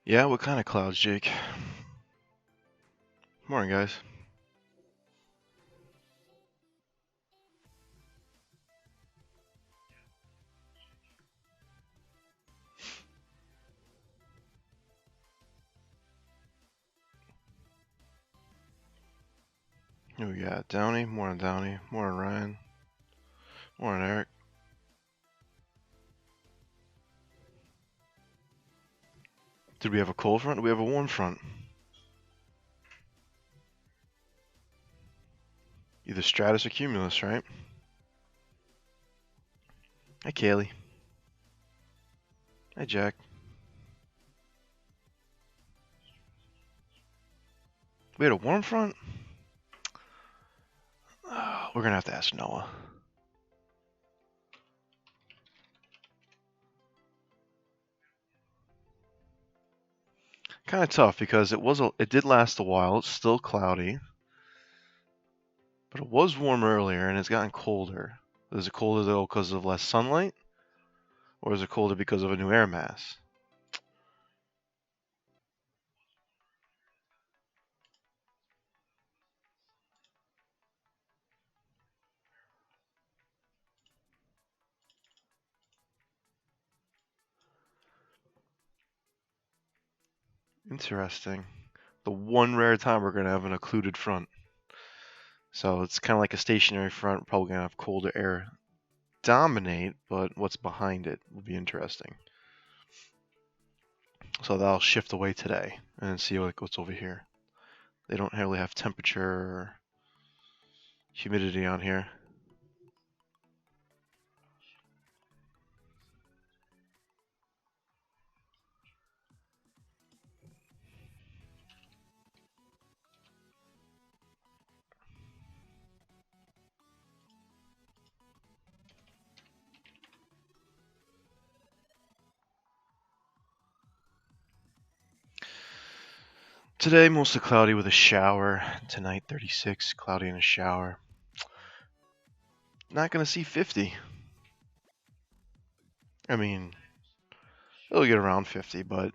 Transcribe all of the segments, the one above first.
Yeah, what kind of clouds, Jake? Morning, guys. Who we got? Downey? Morning, Downey. Morning, Ryan. Morning, Eric. Did we have a cold front? Did we have a warm front? Either stratus or cumulus, right? Hi, Kaylee. Hi, Jack. We had a warm front? We're going to have to ask Noah. Kind of tough because it did last a while. It's still cloudy. But it was warm earlier and it's gotten colder. Is it colder though because of less sunlight? Or is it colder because of a new air mass? Interesting. The one rare time we're going to have an occluded front. So it's kind of like a stationary front. Probably going to have colder air dominate, but what's behind it will be interesting. So that'll shift away today and see what's over here. They don't really have temperature or humidity on here. Today, mostly cloudy with a shower. Tonight, 36, cloudy and a shower. Not going to see 50. I mean, it'll get around 50, but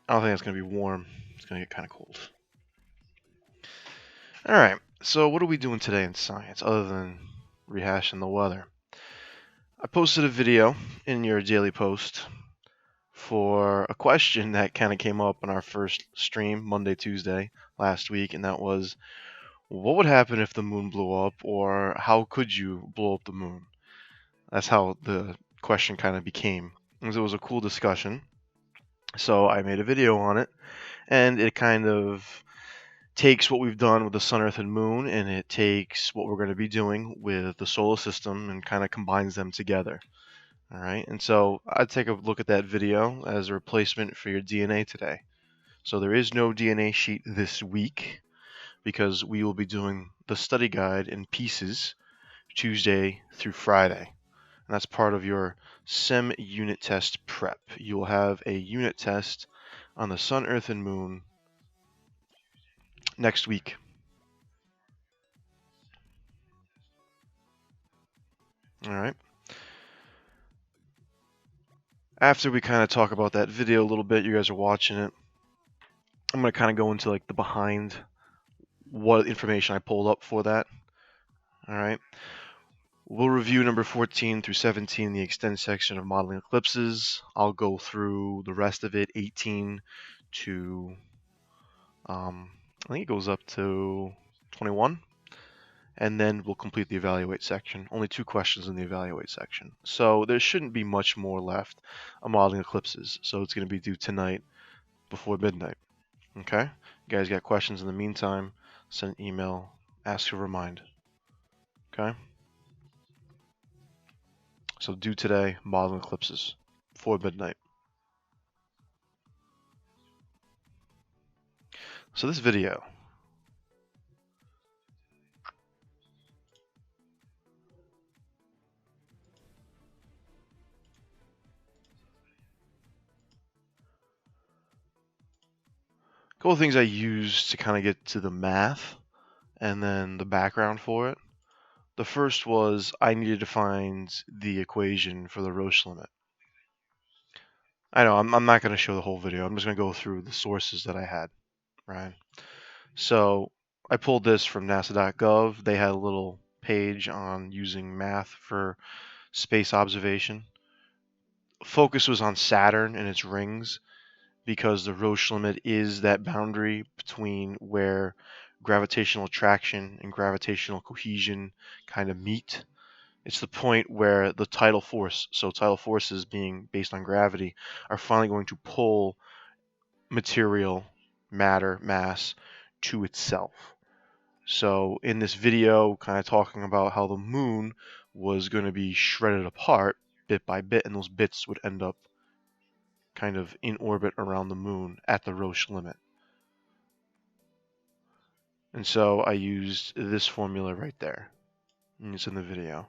I don't think it's going to be warm. It's going to get kind of cold. All right, so what are we doing today in science other than rehashing the weather? I posted a video in your daily post for a question that kind of came up in our first stream Monday, Tuesday last week, and that was, what would happen if the moon blew up, or how could you blow up the moon? That's how the question kind of became. It was a cool discussion. So I made a video on it, and it kind of takes what we've done with the sun, earth, and moon, and it takes what we're going to be doing with the solar system and kind of combines them together. All right, and so I'd take a look at that video as a replacement for your DNA today. So there is no DNA sheet this week because we will be doing the study guide in pieces Tuesday through Friday. And that's part of your SEM unit test prep. You will have a unit test on the sun, earth, and moon next week. All right. After we kind of talk about that video a little bit, you guys are watching it, I'm going to kind of go into like the behind what information I pulled up for that. All right. We'll review number 14 through 17, the extend section of Modeling Eclipses. I'll go through the rest of it, 18 to, I think it goes up to 21. And then we'll complete the evaluate section. Only 2 questions in the evaluate section. So there shouldn't be much more left of Modeling Eclipses. So it's going to be due tonight before midnight. Okay? You guys got questions in the meantime, send an email, ask to remind. Okay? So due today, Modeling Eclipses before midnight. So this video, a couple of things I used to kind of get to the math and then the background for it. The first was I needed to find the equation for the Roche limit. I know, I'm not going to show the whole video. I'm just going to go through the sources that I had, right? So I pulled this from nasa.gov. They had a little page on using math for space observation. Focus was on Saturn and its rings because the Roche limit is that boundary between where gravitational attraction and gravitational cohesion kind of meet. It's the point where the tidal force, so tidal forces being based on gravity, are finally going to pull material, matter, mass to itself. So in this video, kind of talking about how the moon was going to be shredded apart bit by bit, and those bits would end up kind of in orbit around the moon at the Roche limit. And so I used this formula right there. And it's in the video.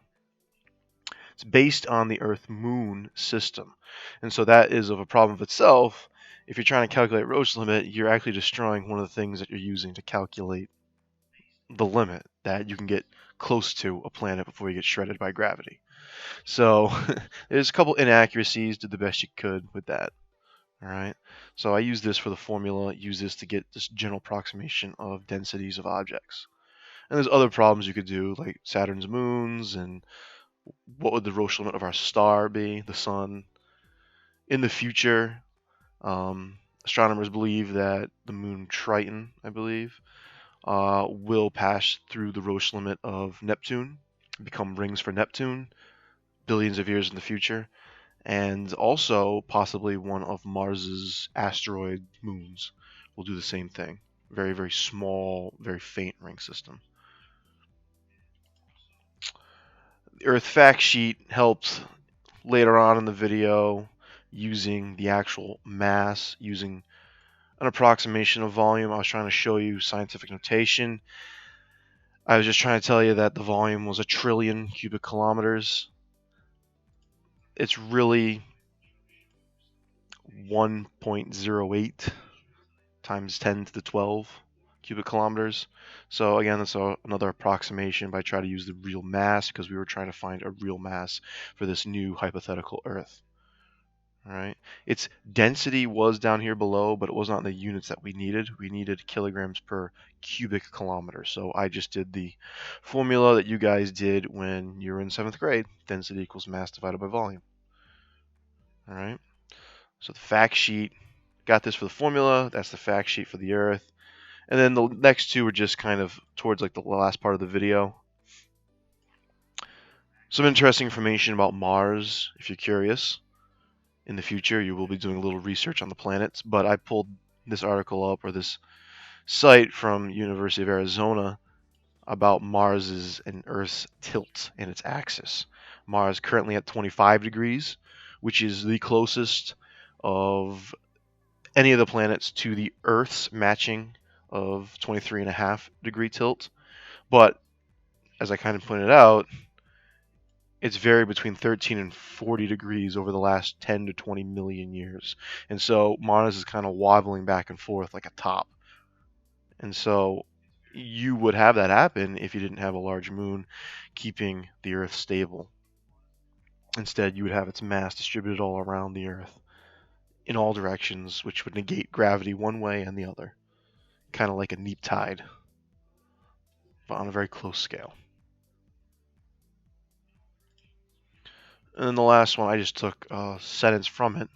It's based on the Earth-Moon system. And so that is of a problem of itself. If you're trying to calculate Roche limit, you're actually destroying one of the things that you're using to calculate the limit that you can get close to a planet before you get shredded by gravity. So there's a couple inaccuracies. Did the best you could with that. All right. So I use this for the formula. Use this to get this general approximation of densities of objects. And there's other problems you could do, like Saturn's moons, and what would the Roche limit of our star be, the sun. In the future, astronomers believe that the moon Triton, I believe, will pass through the Roche limit of Neptune, become rings for Neptune, billions of years in the future, and also possibly one of Mars's asteroid moons will do the same thing. Very, very small, very faint ring system. The Earth fact sheet helped later on in the video using the actual mass, using an approximation of volume. I was trying to show you scientific notation. I was just trying to tell you that the volume was 1 trillion cubic kilometers. It's really 1.08 times 10 to the 12 cubic kilometers. So again, that's another approximation, but I try to use the real mass because we were trying to find a real mass for this new hypothetical Earth. All right. Its density was down here below, but it was not in the units that we needed. We needed kilograms per cubic kilometer. So I just did the formula that you guys did when you were in 7th grade. Density equals mass divided by volume. All right. So the fact sheet, got this for the formula. That's the fact sheet for the Earth. And then the next two are just kind of towards like the last part of the video. Some interesting information about Mars, if you're curious. In the future, you will be doing a little research on the planets, but I pulled this article up, or this site from University of Arizona, about Mars's and Earth's tilt and its axis. Mars currently at 25 degrees, which is the closest of any of the planets to the Earth's matching of 23.5 degree tilt. But as I kind of pointed out, it's varied between 13 and 40 degrees over the last 10 to 20 million years. And so Mars is kind of wobbling back and forth like a top. And so you would have that happen if you didn't have a large moon keeping the Earth stable. Instead, you would have its mass distributed all around the Earth in all directions, which would negate gravity one way and the other. Kind of like a neap tide, but on a very close scale. And then the last one, I just took a sentence from it.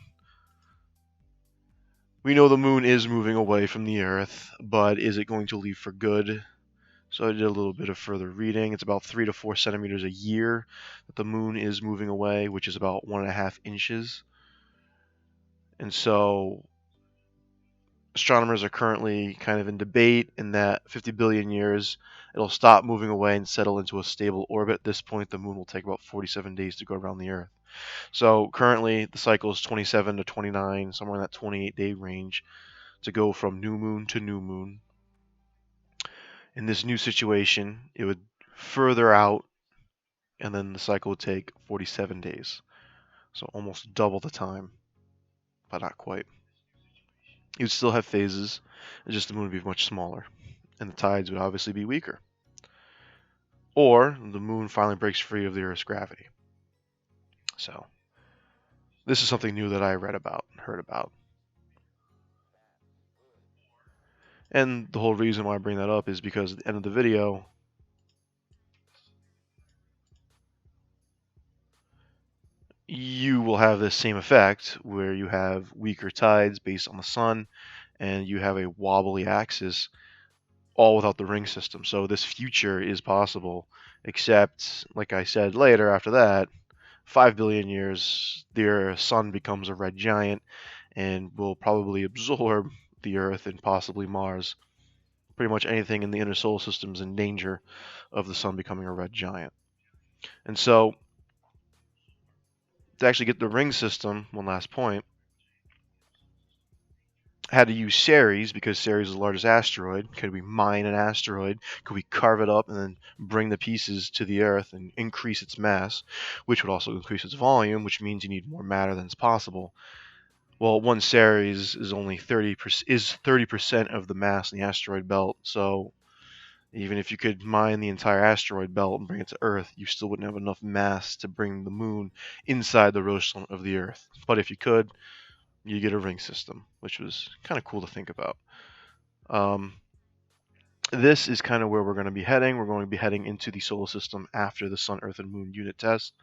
We know the moon is moving away from the Earth, but is it going to leave for good? So I did a little bit of further reading. It's about 3 to 4 centimeters a year that the moon is moving away, which is about 1.5 inches. And so astronomers are currently kind of in debate in that 50 billion years it'll stop moving away and settle into a stable orbit. At this point, the moon will take about 47 days to go around the Earth. So currently, the cycle is 27 to 29, somewhere in that 28-day range, to go from new moon to new moon. In this new situation, it would further out, and then the cycle would take 47 days. So almost double the time, but not quite. You'd still have phases, just the moon would be much smaller, and the tides would obviously be weaker. Or the moon finally breaks free of the Earth's gravity. So this is something new that I read about, heard about. And the whole reason why I bring that up is because at the end of the video, you will have this same effect where you have weaker tides based on the sun and you have a wobbly axis, all without the ring system. So this future is possible, except, like I said later after that, 5 billion years, their sun becomes a red giant and will probably absorb the Earth and possibly Mars. Pretty much anything in the inner solar system is in danger of the sun becoming a red giant. And so, to actually get the ring system, one last point, I had to use Ceres because Ceres is the largest asteroid. Could we mine an asteroid? Could we carve it up and then bring the pieces to the Earth and increase its mass, which would also increase its volume, which means you need more matter than is possible. Well, one Ceres is only 30% of the mass in the asteroid belt, so even if you could mine the entire asteroid belt and bring it to Earth, you still wouldn't have enough mass to bring the moon inside the rostrum of the Earth. But if you could, you get a ring system, which was kind of cool to think about. This is kind of where we're going to be heading. We're going to be heading into the solar system after the Sun, Earth, and Moon unit test.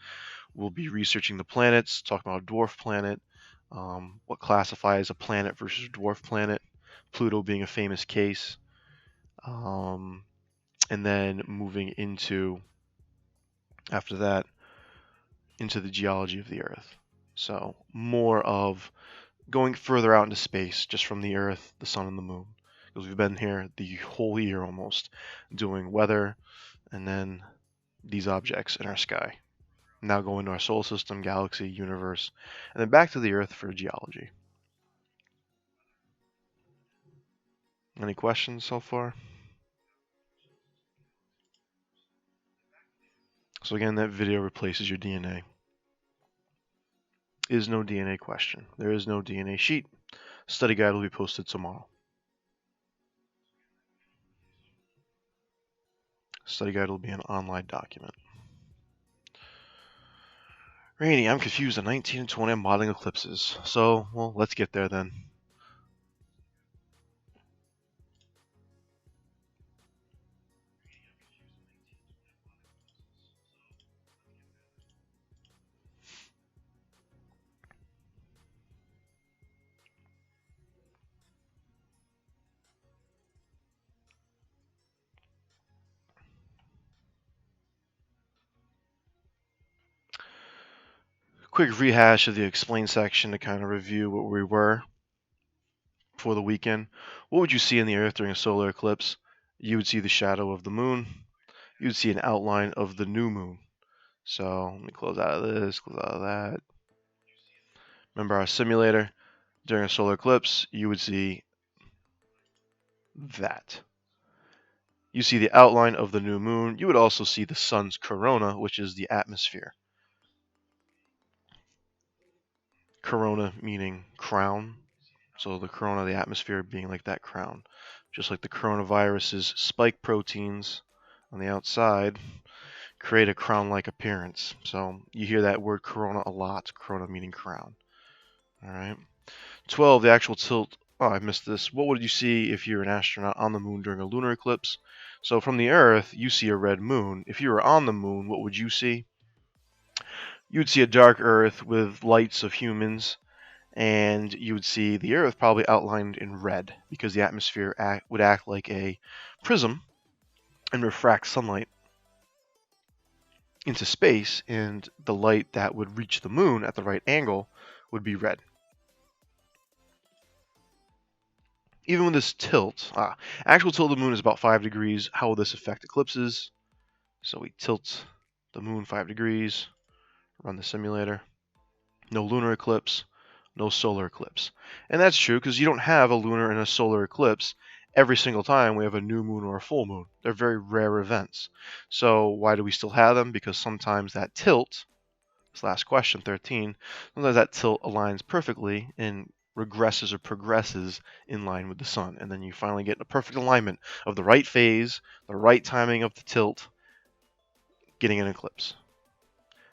We'll be researching the planets, talking about a dwarf planet, what classifies a planet versus a dwarf planet, Pluto being a famous case, and then moving into, after that, into the geology of the Earth. So more of going further out into space, just from the Earth, the Sun, and the Moon. Because we've been here the whole year almost, doing weather, and then these objects in our sky. Now going to our solar system, galaxy, universe, and then back to the Earth for geology. Any questions so far? So again, that video replaces your DNA. Is no DNA question. There is no DNA sheet. Study guide will be posted tomorrow. Study guide will be an online document. Rainy, I'm confused on 19 and 20 modeling eclipses. So, well, let's get there then. quick rehash of the explain section to kind of review what we were for the weekend. What would you see in the Earth during a solar eclipse? You would see the shadow of the moon. You would see an outline of the new moon. So let me close out of this, close out of that. Remember our simulator? During a solar eclipse, you would see that. You see the outline of the new moon. You would also see the sun's corona, which is the atmosphere. Corona meaning crown. So the corona, the atmosphere being like that crown. Just like the coronavirus's spike proteins on the outside create a crown-like appearance. So you hear that word corona a lot. Corona meaning crown. All right. 12, the actual tilt. Oh, I missed this. What would you see if you're an astronaut on the moon during a lunar eclipse? So from the Earth, you see a red moon. If you were on the moon, what would you see? You would see a dark Earth with lights of humans, and you would see the Earth probably outlined in red because the atmosphere would act like a prism and refract sunlight into space, and the light that would reach the moon at the right angle would be red. Even with this tilt, actual tilt of the moon is about 5 degrees. How will this affect eclipses? So we tilt the moon 5 degrees, run the simulator. No lunar eclipse, no solar eclipse. And that's true because you don't have a lunar and a solar eclipse every single time we have a new moon or a full moon. They're very rare events. So why do we still have them? Because sometimes that tilt, this last question, 13, sometimes that tilt aligns perfectly and regresses or progresses in line with the sun. And then you finally get a perfect alignment of the right phase, the right timing of the tilt, getting an eclipse.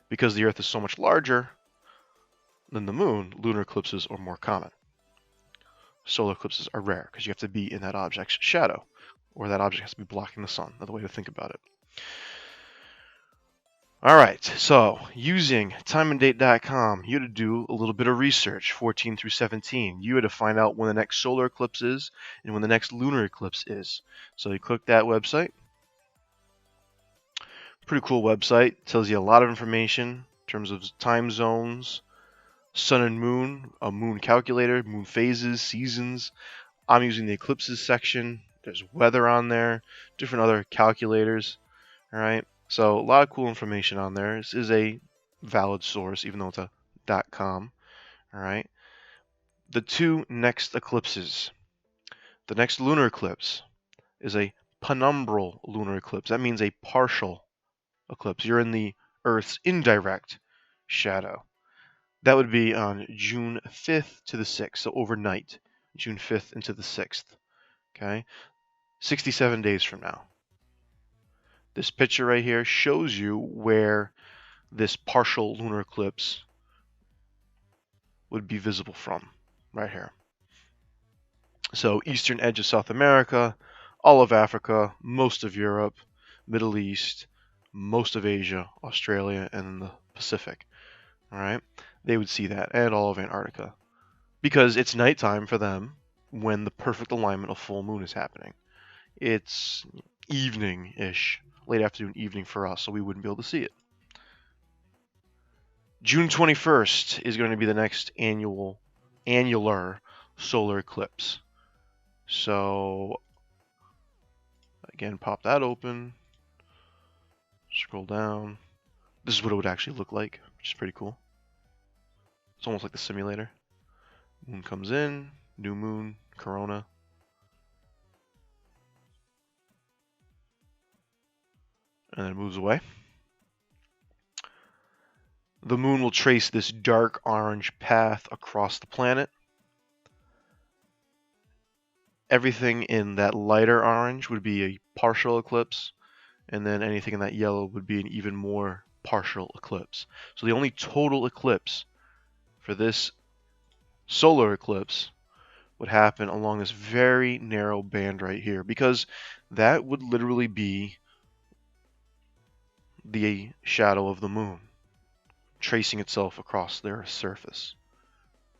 Because the Earth is so much larger than the moon, lunar eclipses are more common. Solar eclipses are rare because you have to be in that object's shadow, or that object has to be blocking the sun. Another way to think about it. All right, so using timeanddate.com, you had to do a little bit of research, 14 through 17. You had to find out when the next solar eclipse is and when the next lunar eclipse is. So you click that website. Pretty cool website. Tells you a lot of information in terms of time zones, sun and moon, a moon calculator, moon phases, seasons. I'm using the eclipses section. There's weather on there, different other calculators. All right. So a lot of cool information on there. This is a valid source, even though it's a .com. All right. The two next eclipses. The next lunar eclipse is a penumbral lunar eclipse. That means a partial eclipse. You're in the Earth's indirect shadow. That would be on June 5th to the 6th, so overnight, June 5th into the 6th. Okay, 67 days from now. This picture right here shows you where this partial lunar eclipse would be visible from, right here. So eastern edge of South America, all of Africa, most of Europe, Middle East, most of Asia, Australia, and the Pacific. All right, they would see that, and all of Antarctica, because it's nighttime for them when the perfect alignment of full moon is happening. It's evening-ish, late afternoon, evening for us, so we wouldn't be able to see it. June 21st is going to be the next annular solar eclipse. So, again, pop that open, scroll down. This is what it would actually look like, which is pretty cool. It's almost like the simulator. Moon comes in, new moon, corona. And then it moves away. The moon will trace this dark orange path across the planet. Everything in that lighter orange would be a partial eclipse, and then anything in that yellow would be an even more partial eclipse. So the only total eclipse for this solar eclipse would happen along this very narrow band right here, because that would literally be the shadow of the moon tracing itself across the Earth's surface.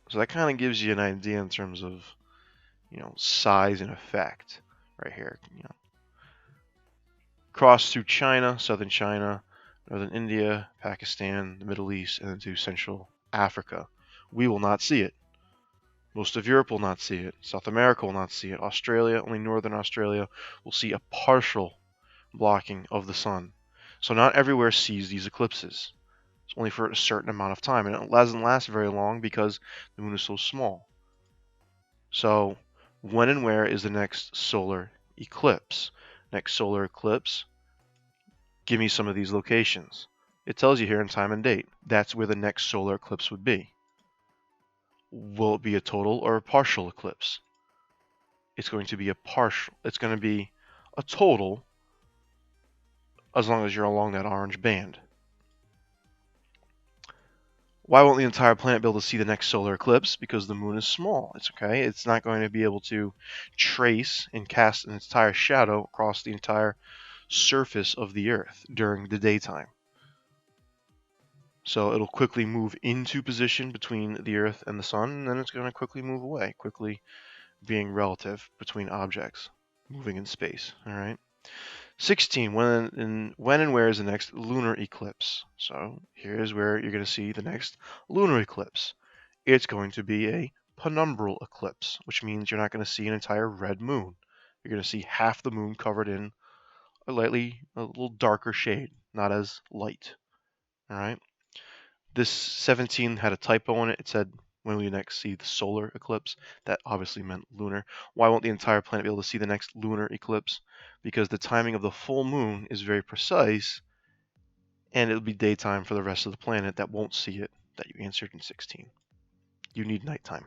So that kind of gives you an idea in terms of, size and effect right here. Cross through China, southern China, northern India, Pakistan, the Middle East, and into Central Africa. We will not see it. Most of Europe will not see it. South America will not see it. Australia, only northern Australia, will see a partial blocking of the sun. So not everywhere sees these eclipses. It's only for a certain amount of time, and it doesn't last very long because the moon is so small. So when and where is the next solar eclipse? Next solar eclipse, give me some of these locations. It tells you here in time and date. That's where the next solar eclipse would be. Will it be a total or a partial eclipse? It's going to be a partial. It's going to be a total as long as you're along that orange band. Why won't the entire planet be able to see the next solar eclipse? Because the moon is small. It's okay. It's not going to be able to trace and cast an entire shadow across the entire surface of the Earth during the daytime. So it'll quickly move into position between the Earth and the Sun, and then it's going to quickly move away, quickly being relative between objects moving in space. All right. 16. When and where is the next lunar eclipse? So here's where you're going to see the next lunar eclipse. It's going to be a penumbral eclipse, which means you're not going to see an entire red moon. You're going to see half the moon covered in a little darker shade, not as light. All right. This 17 had a typo in it. It said, when will you next see the solar eclipse? That obviously meant lunar. Why won't the entire planet be able to see the next lunar eclipse? Because the timing of the full moon is very precise, and it'll be daytime for the rest of the planet that won't see it, that you answered in 16. You need nighttime.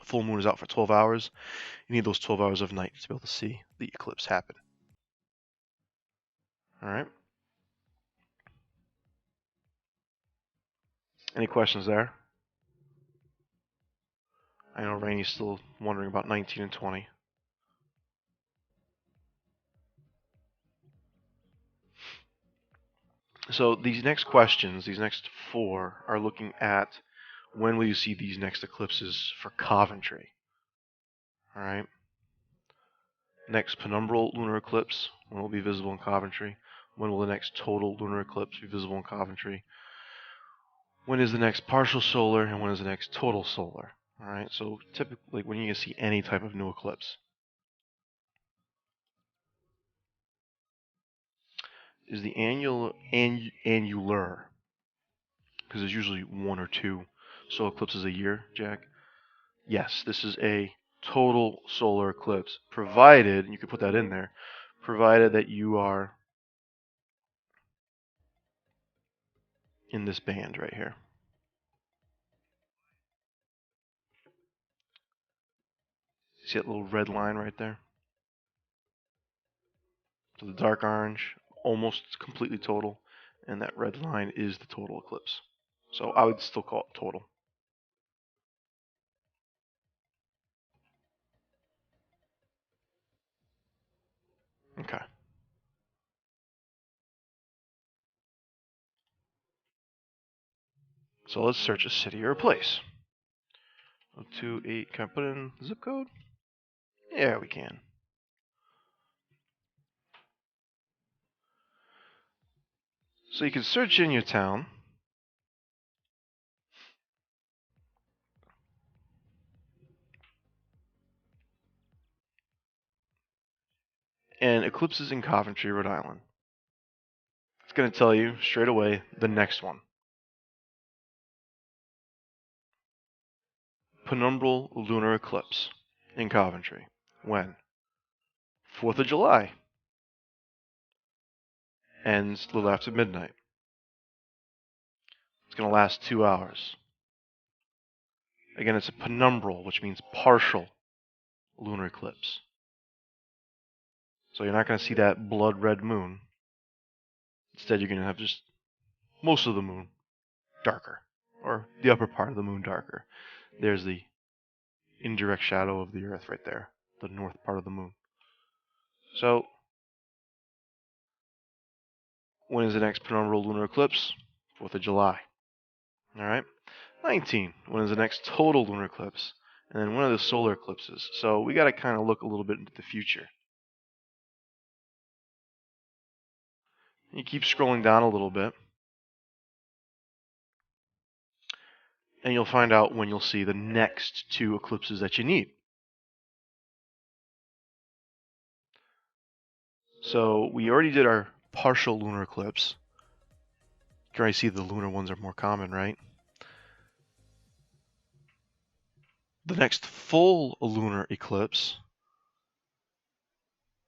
Full moon is out for 12 hours. You need those 12 hours of night to be able to see the eclipse happen. All right? Any questions there? I know Rainy's still wondering about 19 and 20. So these next questions, these next 4, are looking at when will you see these next eclipses for Coventry. All right. Next penumbral lunar eclipse, when will it be visible in Coventry? When will the next total lunar eclipse be visible in Coventry? When is the next partial solar, and when is the next total solar? All right. So typically, when you see any type of new eclipse, is the annular, because there's usually 1 or 2 solar eclipses a year, Jack. Yes, this is a total solar eclipse, provided, and you could put that in there, provided that you are in this band right here. See that little red line right there? So the dark orange, almost completely total, and that red line is the total eclipse. So I would still call it total. Okay. So let's search a city or a place. 028, can I put in zip code? Yeah, we can. So you can search in your town. And eclipses in Coventry, Rhode Island. It's going to tell you straight away the next one. Penumbral lunar eclipse in Coventry. When? 4th of July. Ends a little after midnight. It's going to last 2 hours. Again, it's a penumbral, which means partial lunar eclipse. So you're not going to see that blood red moon. Instead, you're going to have just most of the moon darker, or the upper part of the moon darker. There's the indirect shadow of the Earth right there, the north part of the moon. So, when is the next penumbral lunar eclipse? 4th of July. All right. 19. When is the next total lunar eclipse? And then when are the solar eclipses? So we got to kind of look a little bit into the future. You keep scrolling down a little bit, and you'll find out when you'll see the next 2 eclipses that you need. So we already did our partial lunar eclipse. You can already see the lunar ones are more common, right? The next full lunar eclipse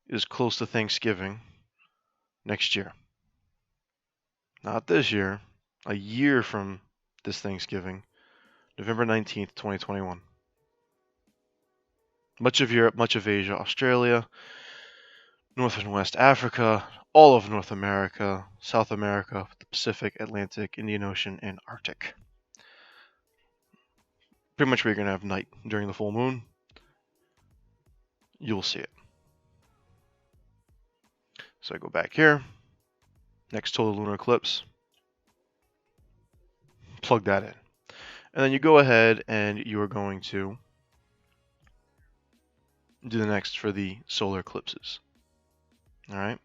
is close to Thanksgiving next year. Not this year, a year from this Thanksgiving, November 19th, 2021. Much of Europe, much of Asia, Australia, North and West Africa, all of North America, South America, the Pacific, Atlantic, Indian Ocean, and Arctic. Pretty much where you're going to have night during the full moon. You'll see it. So I go back here, next total lunar eclipse, plug that in. And then you go ahead and you are going to do the next for the solar eclipses. All right.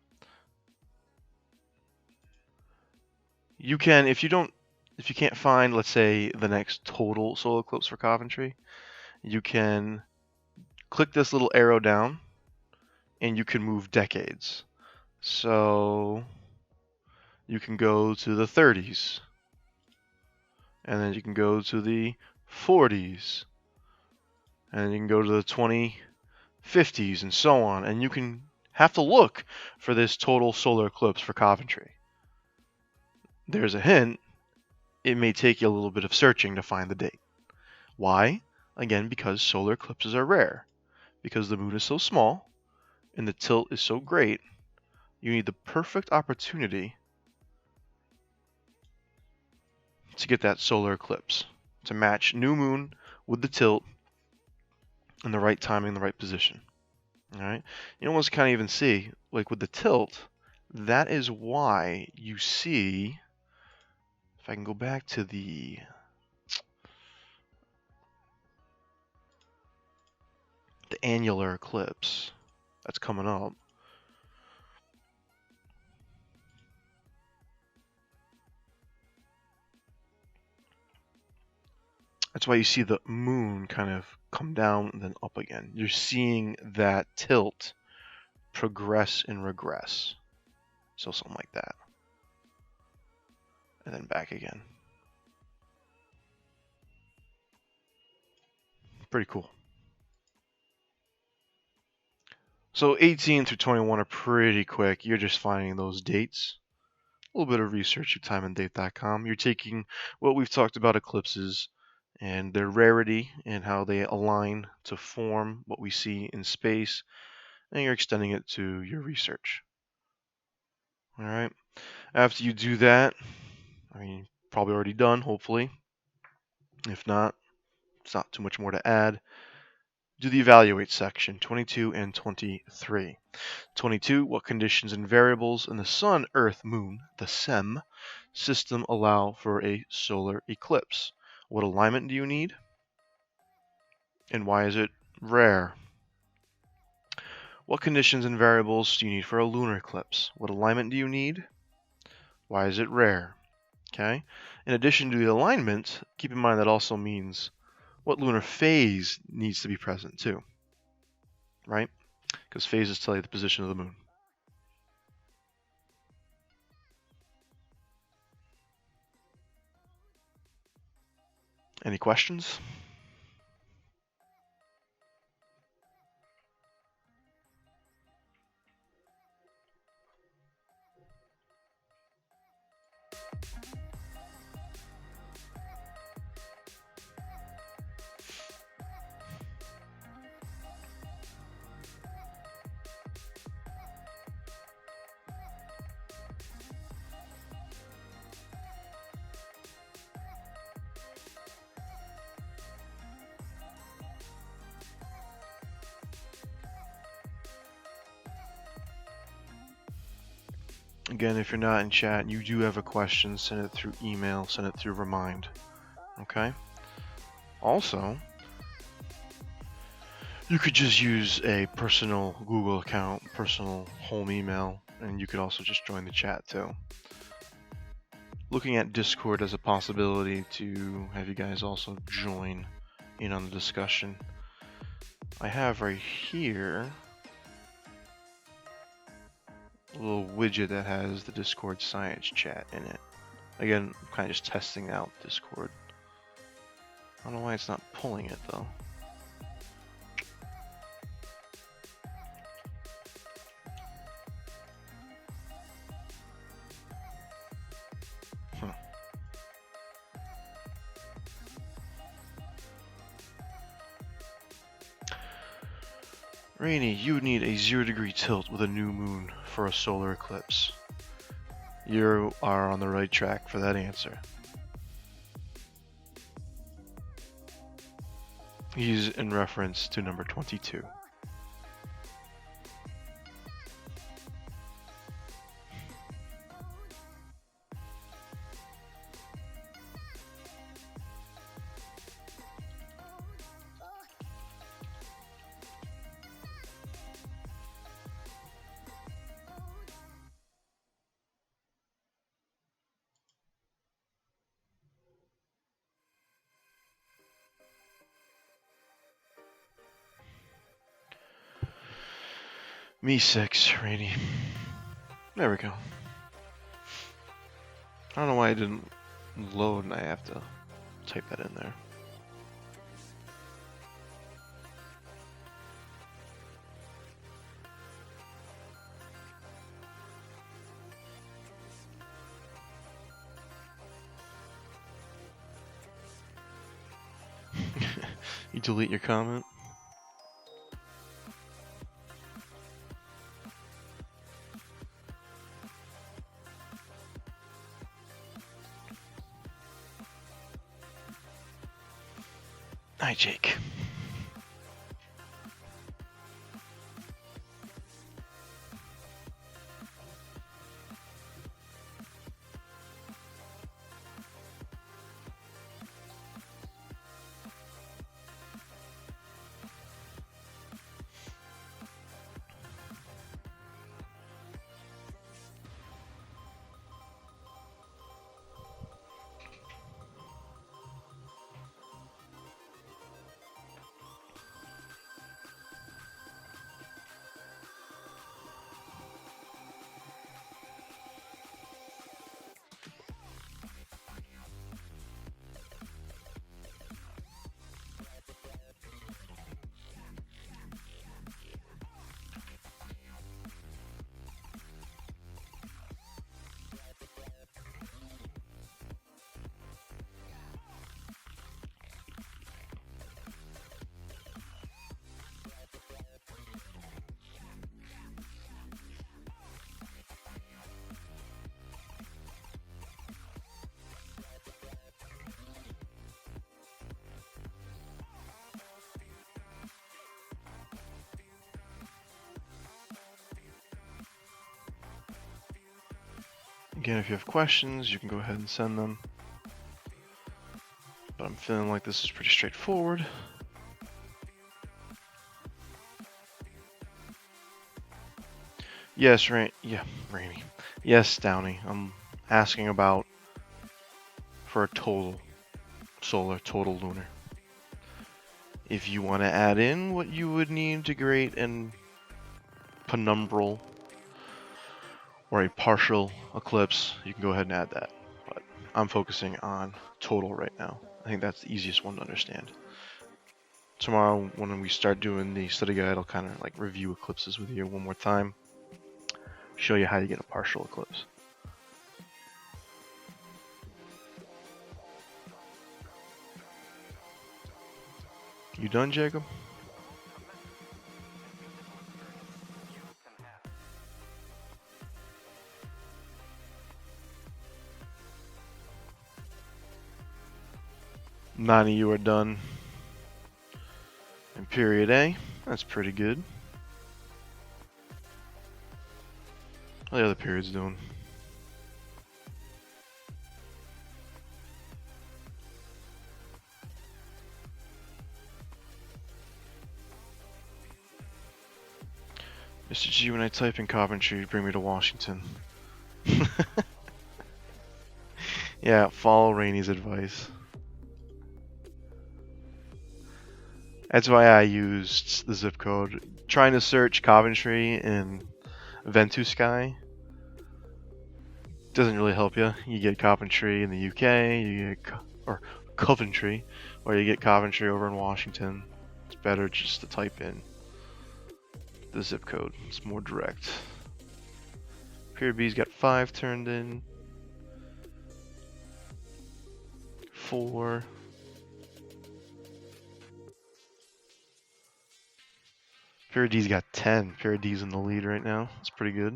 You can, if you can't find, let's say, the next total solar eclipse for Coventry, you can click this little arrow down and you can move decades. So you can go to the 30s, and then you can go to the 40s, and then you can go to the 2050s, and so on. And you can have to look for this total solar eclipse for Coventry. There's a hint. It may take you a little bit of searching to find the date. Why? Again, because solar eclipses are rare. Because the moon is so small and the tilt is so great, you need the perfect opportunity to get that solar eclipse, to match new moon with the tilt in the right timing, the right position. All right, you almost can't even see, like with the tilt, that is why you see, if I can go back to the annular eclipse that's coming up. That's why you see the moon kind of come down and then up again. You're seeing that tilt progress and regress. So something like that. And then back again. Pretty cool. So 18 through 21 are pretty quick. You're just finding those dates. A little bit of research at timeanddate.com. You're taking what we've talked about eclipses and their rarity and how they align to form what we see in space, and you're extending it to your research. All right. After you do that, I mean, probably already done, hopefully. If not, it's not too much more to add. Do the evaluate section, 22 and 23. 22, what conditions and variables in the Sun, Earth, Moon, the SEM, system allow for a solar eclipse? What alignment do you need? And why is it rare? What conditions and variables do you need for a lunar eclipse? What alignment do you need? Why is it rare? Okay. In addition to the alignment, keep in mind that also means what lunar phase needs to be present too, right? Because phases tell you the position of the moon. Any questions? Again, if you're not in chat and you do have a question, send it through email, send it through Remind. Okay? Also, you could just use a personal Google account, personal home email, and you could also just join the chat too. Looking at Discord as a possibility to have you guys also join in on the discussion. I have right here a little widget that has the Discord science chat in it. Again, I'm kind of just testing out Discord. I don't know why it's not pulling it though. Rainy, you would need a 0-degree tilt with a new moon for a solar eclipse. You are on the right track for that answer. He's in reference to number 22. Me 6, Rainy. There we go. I don't know why it didn't load and I have to type that in there. You delete your comment? Hi, Jake. Again, if you have questions, you can go ahead and send them. But I'm feeling like this is pretty straightforward. Yes, Rainy. Yes, Downey. I'm asking about for a total solar, total lunar. If you want to add in what you would need to create an penumbral or a partial eclipse, you can go ahead and add that. But I'm focusing on total right now. I think that's the easiest one to understand. Tomorrow, when we start doing the study guide, I'll kind of like review eclipses with you one more time. Show you how you get a partial eclipse. You done, Jacob? None of you are done in period A. That's pretty good. How the other period's doing? Mr. G, when I type in Coventry, bring me to Washington. Yeah, follow Rainy's advice. That's why I used the zip code. Trying to search Coventry in Ventusky doesn't really help you. You get Coventry in the UK, you get Coventry, or you get Coventry over in Washington. It's better just to type in the zip code. It's more direct. Period B's got 5 turned in. 4. Period D's got 10. Period D's in the lead right now. It's pretty good.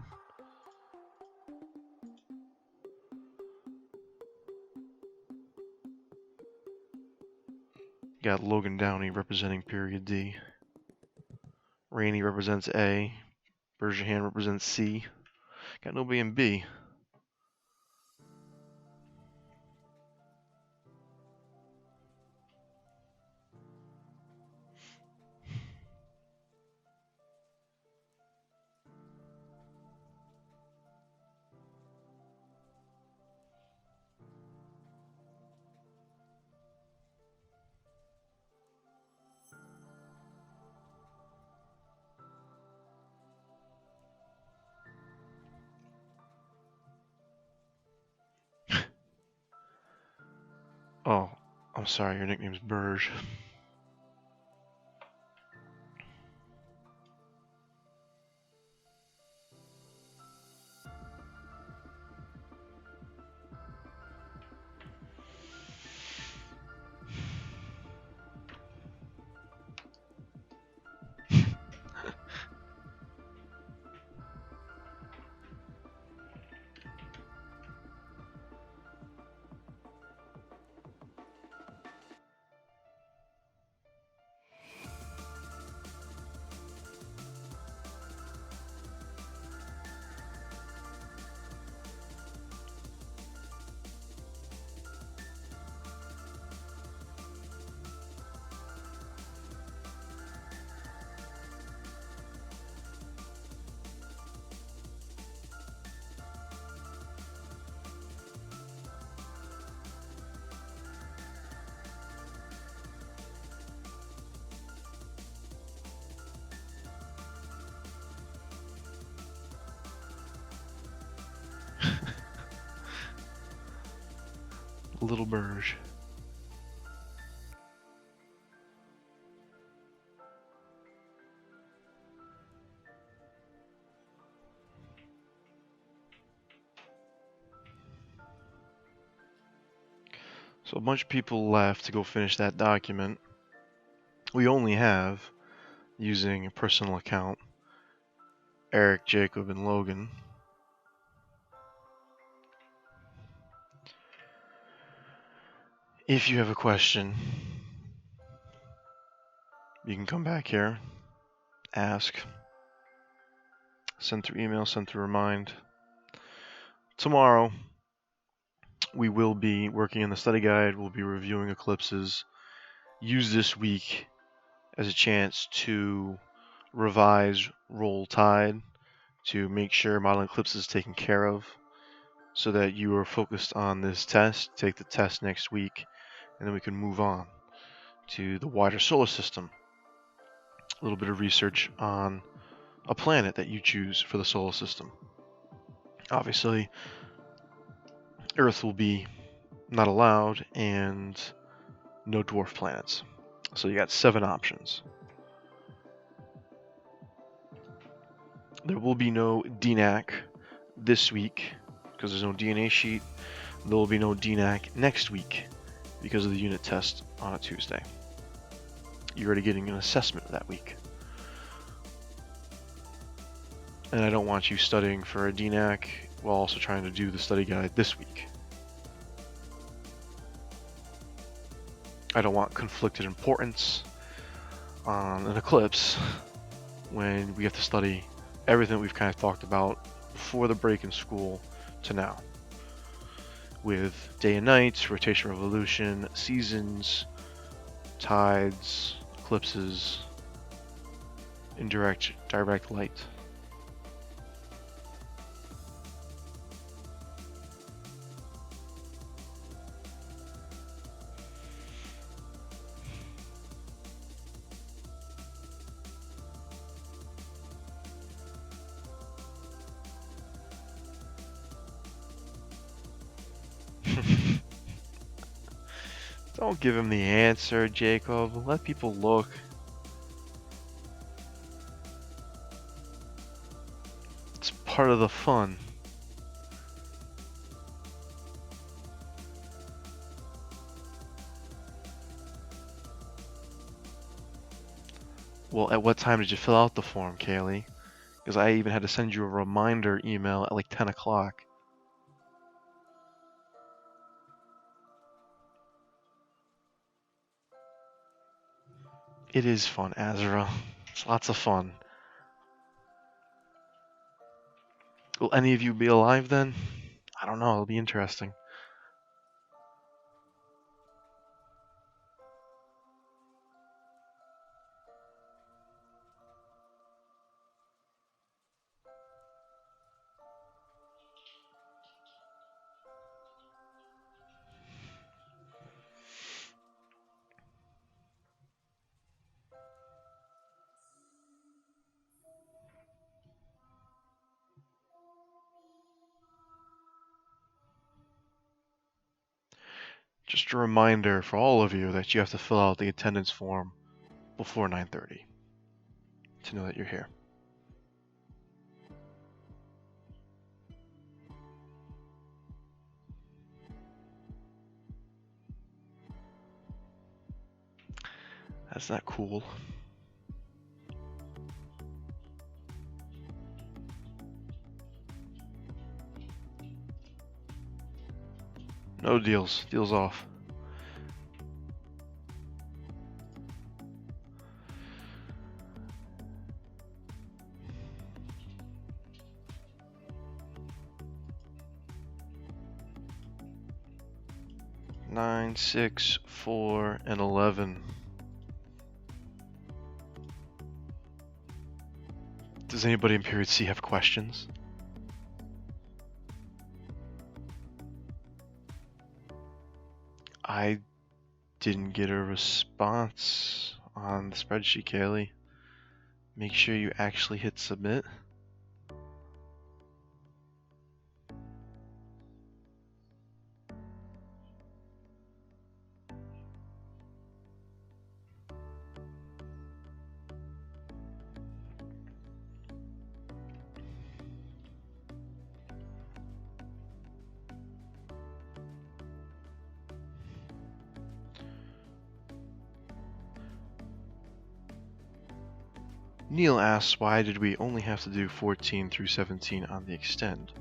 Got Logan Downey representing Period D. Rainey represents A. Bergehan represents C. Got nobody in B. Oh, I'm sorry, your nickname's Burge. Little Burge. So a bunch of people left to go finish that document. We only have, using a personal account, Eric, Jacob, and Logan. If you have a question, you can come back here, ask, send through email, send through remind. Tomorrow, we will be working in the study guide. We'll be reviewing eclipses. Use this week as a chance to revise Roll Tide to make sure Modeling Eclipses is taken care of so that you are focused on this test. Take the test next week, and then we can move on to the wider solar system. A little bit of research on a planet that you choose for the solar system. Obviously, Earth will be not allowed, and no dwarf planets. So you got 7 options. There will be no DNAC this week because there's no DNA sheet. There will be no DNAC next week because of the unit test on a Tuesday. You're already getting an assessment that week. And I don't want you studying for a DNAC while also trying to do the study guide this week. I don't want conflicted importance on an eclipse when we have to study everything we've kind of talked about before the break in school to now. With day and night, rotation, revolution, seasons, tides, eclipses, indirect, direct light. Don't give him the answer, Jacob. Let people look. It's part of the fun. Well, at what time did you fill out the form, Kaylee? Because I even had to send you a reminder email at like 10 o'clock. It is fun, Azra. It's lots of fun. Will any of you be alive then? I don't know. It'll be interesting. Just a reminder for all of you that you have to fill out the attendance form before 9:30 to know that you're here. That's not cool. No deals. Deals off. Nine, 6, 4, and 11. Does anybody in period C have questions? I didn't get a response on the spreadsheet, Kaylee. Make sure you actually hit submit. Neil asks, why did we only have to do 14 through 17 on the extend?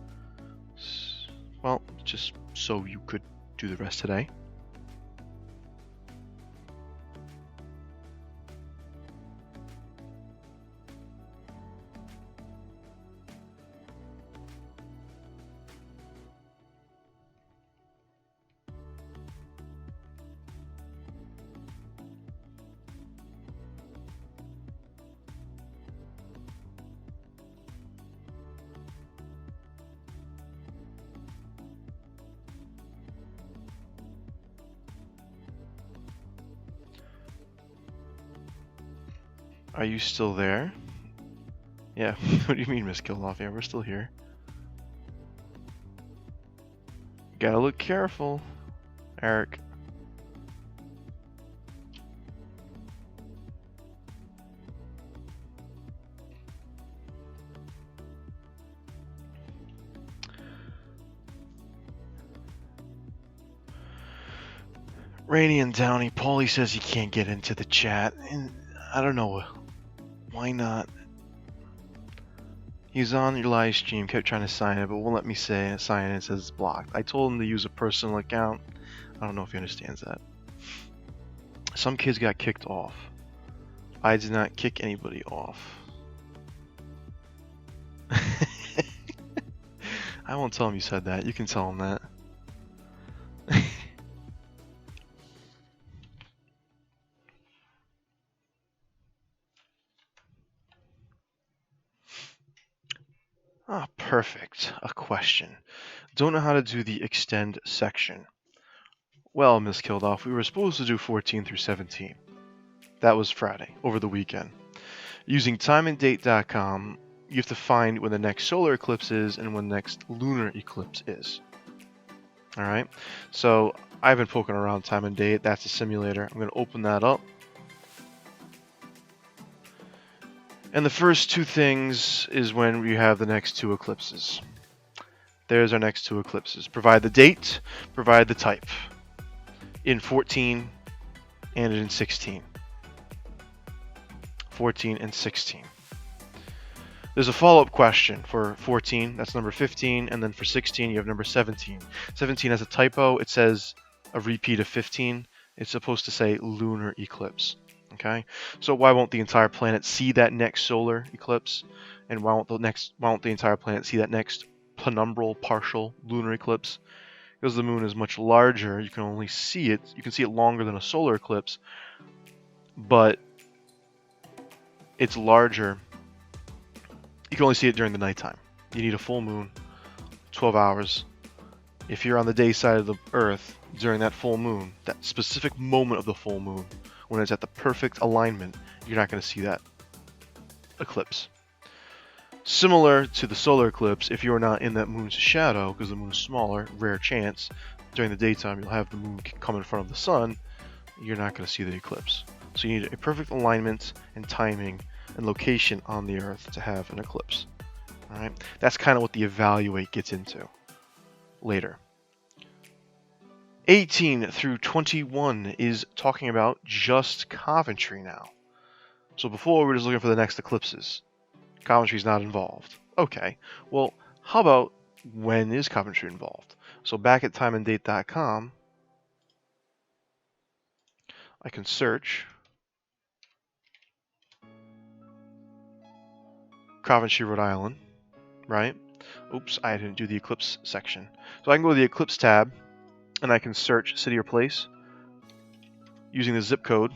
Well, just so you could do the rest today. Are you still there? Yeah, what do you mean, Miss Kildoff? Yeah, we're still here. Gotta look careful, Eric. Rainy and Downey, Paulie says he can't get into the chat, and I don't know why not. He's on your live stream, kept trying to sign it, but won't let me sign it. It says it's blocked. I told him to use a personal account. I don't know if he understands that. Some kids got kicked off. I did not kick anybody off. I won't tell him you said that. You can tell him that. Ah, perfect. A question. Don't know how to do the extend section. Well, Miss Kildoff, we were supposed to do 14 through 17. That was Friday, over the weekend. Using timeanddate.com, you have to find when the next solar eclipse is and when the next lunar eclipse is. Alright? So I've been poking around time and date. That's a simulator. I'm going to open that up. And the first two things is when we have the next two eclipses. There's our next two eclipses. Provide the date, provide the type. In 14 and in 16. 14 and 16. There's a follow-up question for 14, that's number 15, and then for 16 you have number 17. 17 has a typo, it says a repeat of 15. It's supposed to say lunar eclipse. Okay, so why won't the entire planet see that next solar eclipse? And why won't the entire planet see that next penumbral partial lunar eclipse? Because the moon is much larger, you can see it longer than a solar eclipse, but it's larger. You can only see it during the nighttime. You need a full moon, 12 hours. If you're on the day side of the Earth during that full moon, that specific moment of the full moon, when it's at the perfect alignment, you're not going to see that eclipse. Similar to the solar eclipse, if you're not in that moon's shadow, because the moon is smaller, rare chance, during the daytime you'll have the moon come in front of the sun, you're not going to see the eclipse. So you need a perfect alignment and timing and location on the Earth to have an eclipse. All right, that's kind of what the evaluate gets into later. 18 through 21 is talking about just Coventry now. So before we were just looking for the next eclipses. Coventry's not involved. Okay, well, how about when is Coventry involved? So back at timeanddate.com, I can search Coventry, Rhode Island, right? Oops, I didn't do the eclipse section. So I can go to the eclipse tab, and I can search city or place using the zip code.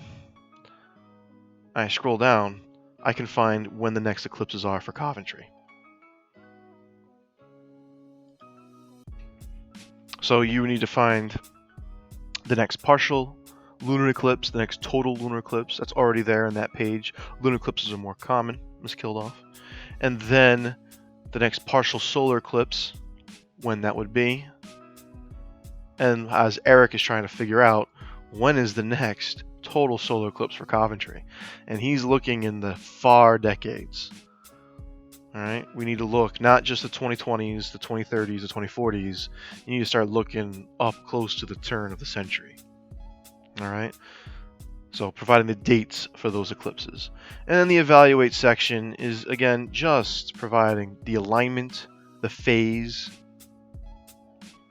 I scroll down, I can find when the next eclipses are for Coventry. So you need to find the next partial lunar eclipse, the next total lunar eclipse. That's already there on that page. Lunar eclipses are more common. Miss Kildoff. And then the next partial solar eclipse, when that would be. And as Eric is trying to figure out, when is the next total solar eclipse for Coventry? And he's looking in the far decades. All right, we need to look not just the 2020s, the 2030s, the 2040s. You need to start looking up close to the turn of the century. All right, so providing the dates for those eclipses. And then the evaluate section is, again, just providing the alignment, the phase,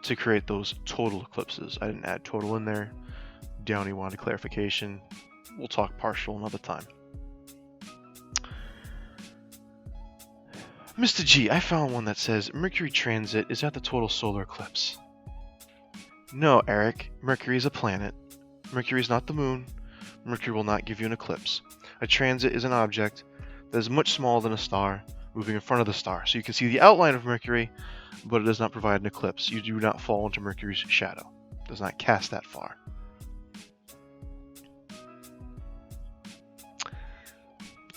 to create those total eclipses. I didn't add total in there. Downey wanted clarification. We'll talk partial another time. Mr. G, I found one that says Mercury transit is at the total solar eclipse. No, Eric. Mercury is a planet. Mercury is not the moon. Mercury will not give you an eclipse. A transit is an object that is much smaller than a star, moving in front of the star. So you can see the outline of Mercury, but it does not provide an eclipse. You do not fall into Mercury's shadow. It does not cast that far.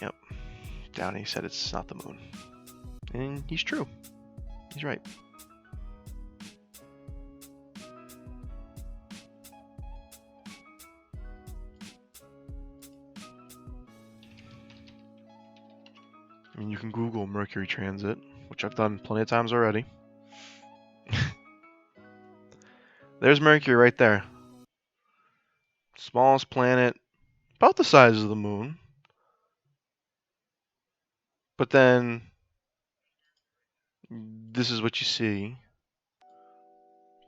Yep. Downey said it's not the moon. And he's true. He's right. I mean, you can Google Mercury transit, which I've done plenty of times already. There's Mercury right there. Smallest planet, about the size of the moon. But then, this is what you see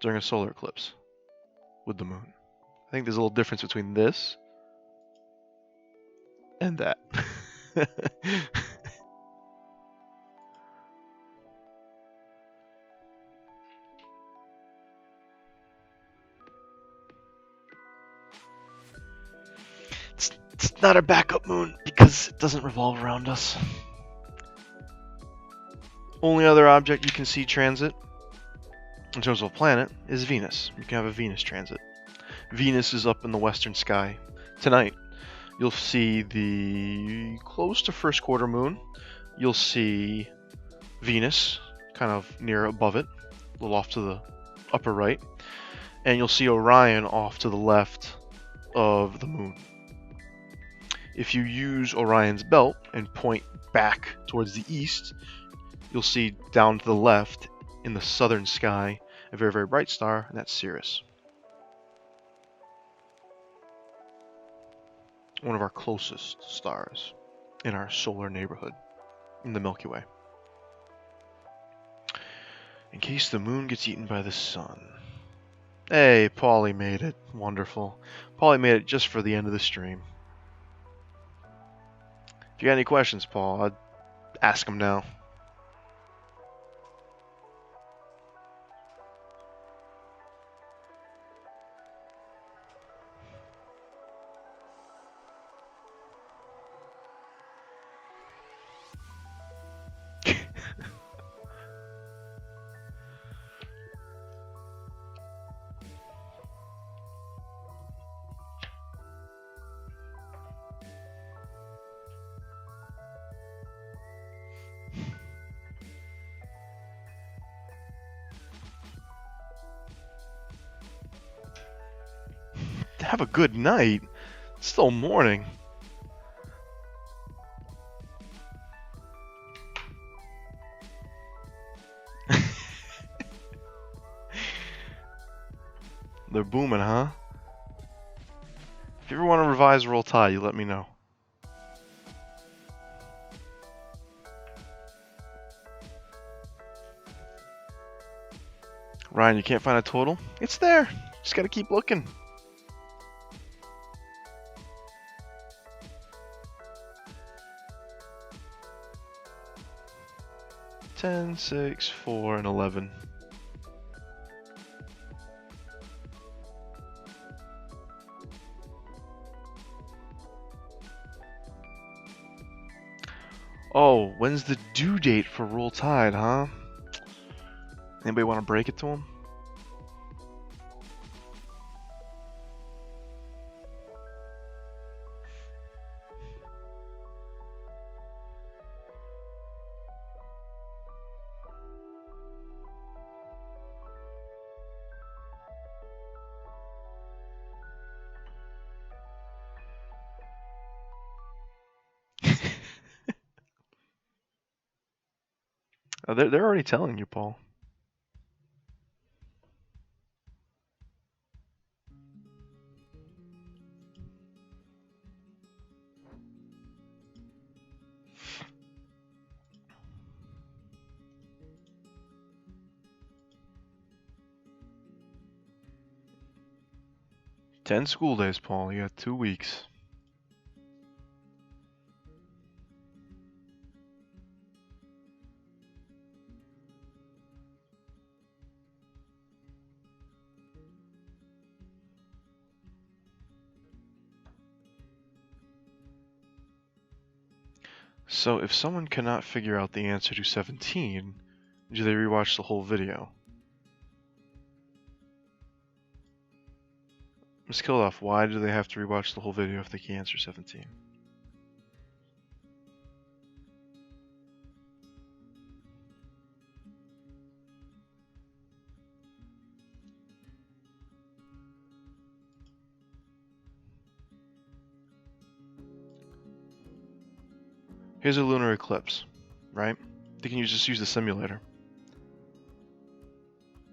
during a solar eclipse with the moon. I think there's a little difference between this and that. It's not a backup moon because it doesn't revolve around us. Only other object you can see transit in terms of a planet is Venus. You can have a Venus transit. Venus is up in the western sky tonight. You'll see the close to first quarter moon. You'll see Venus kind of near above it, a little off to the upper right. and you'll see Orion off to the left of the moon. If you use Orion's belt and point back towards the east, you'll see down to the left in the southern sky a very, very bright star, and that's Sirius. One of our closest stars in our solar neighborhood in the Milky Way. In case the moon gets eaten by the sun. Hey, Paulie made it. Wonderful. Paulie made it just for the end of the stream. If you got any questions, Paul, I'd ask them now. Have a good night. It's still morning. They're booming, huh? If you ever want to revise Roll Tide, you let me know. Ryan, you can't find a total? It's there. Just gotta keep looking. Ten, 6, 4, and 11. Oh, when's the due date for Roll Tide, huh? Anybody want to break it to him? They're already telling you, Paul. Ten school days, Paul. You got 2 weeks. So if someone cannot figure out the answer to 17, do they rewatch the whole video? Ms. Kildoff, why do they have to rewatch the whole video if they can't answer 17? Here's a lunar eclipse, right? They can just use the simulator.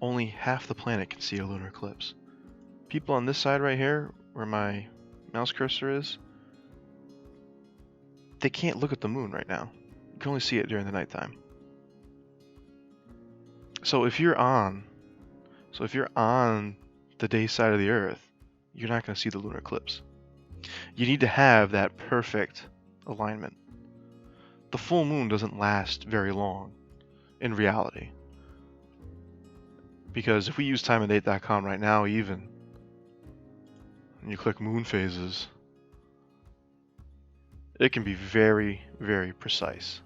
Only half the planet can see a lunar eclipse. People on this side right here, where my mouse cursor is, they can't look at the moon right now. You can only see it during the nighttime. So if you're on the day side of the Earth, you're not going to see the lunar eclipse. You need to have that perfect alignment. The full moon doesn't last very long in reality. Because if we use timeanddate.com right now even, and you click moon phases, it can be very, very precise.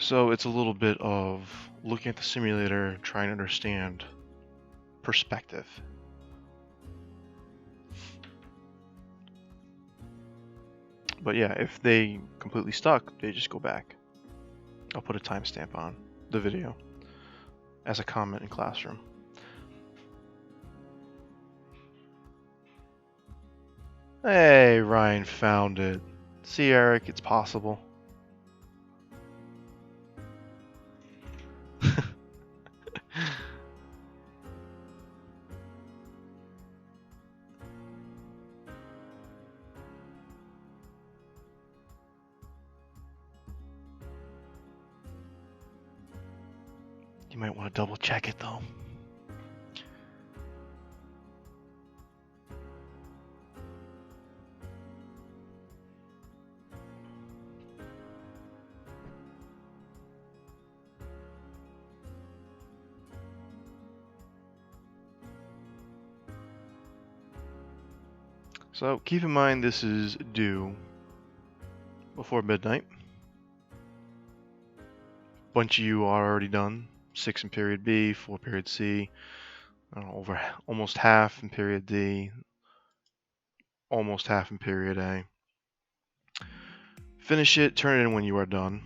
So it's a little bit of looking at the simulator, trying to understand perspective. But yeah, if they completely stuck, they just go back. I'll put a timestamp on the video as a comment in Classroom. Hey, Ryan found it. See, Eric, it's possible. You might want to double check it though. So keep in mind this is due before midnight. Bunch of you are already done. 6 in period B, 4 period C, I don't know, over almost half in period D, almost half in period A. Finish it, turn it in when you are done.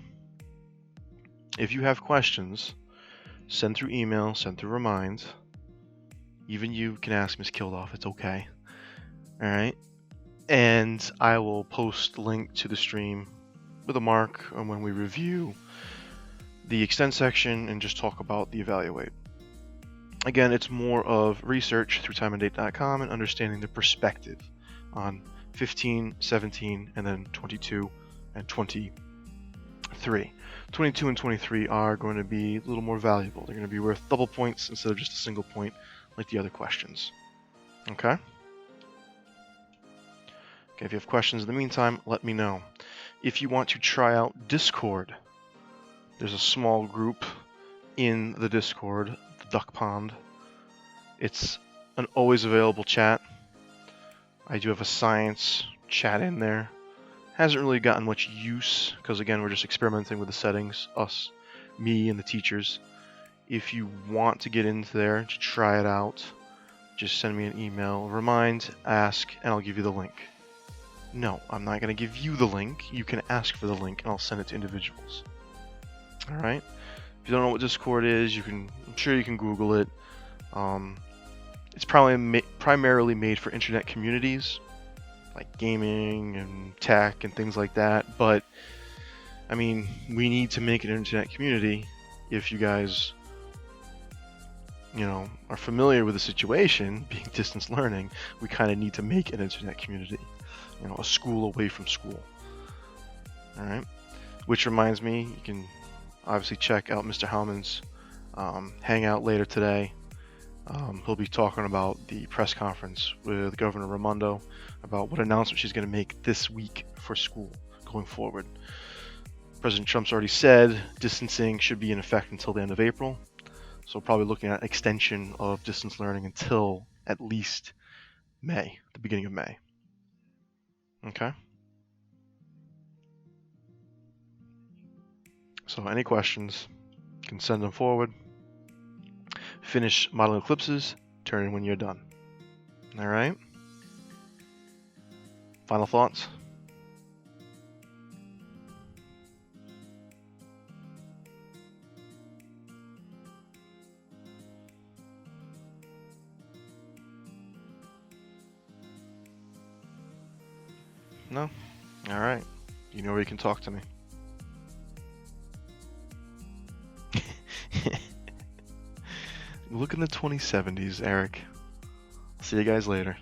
If you have questions, send through email, send through Remind. Even you can ask Ms. Kildoff, it's okay. Alright? And I will post link to the stream with a mark on when we review the extend section and just talk about the evaluate. Again, it's more of research through timeanddate.com and understanding the perspective on 15, 17, and then 22 and 23. 22 and 23 are going to be a little more valuable. They're going to be worth double points instead of just a single point like the other questions. Okay? Okay, if you have questions in the meantime, let me know. If you want to try out Discord, there's a small group in the Discord, the Duck Pond. It's an always available chat. I do have a science chat in there. Hasn't really gotten much use because again we're just experimenting with the settings, me and the teachers. If you want to get into there to try it out, just send me an email, remind, ask, and I'll give you the link. No, I'm not going to give you the link. You can ask for the link and I'll send it to individuals. Alright? If you don't know what Discord is, I'm sure you can Google it. It's probably primarily made for internet communities, like gaming and tech and things like that. But, I mean, we need to make an internet community. If you guys, are familiar with the situation, being distance learning, we kind of need to make an internet community. A school away from school. Alright? Which reminds me, you can obviously check out Mr. Hellman's hangout later today. He'll be talking about the press conference with Governor Raimondo about what announcement she's going to make this week for school going forward. President Trump's already said distancing should be in effect until the end of April. So probably looking at extension of distance learning until at least May, the beginning of May. Okay. So any questions, you can send them forward. Finish Modeling Eclipses, turn in when you're done. Alright? Final thoughts? No? Alright. You know where you can talk to me. Look in the 2070s, Eric. See you guys later.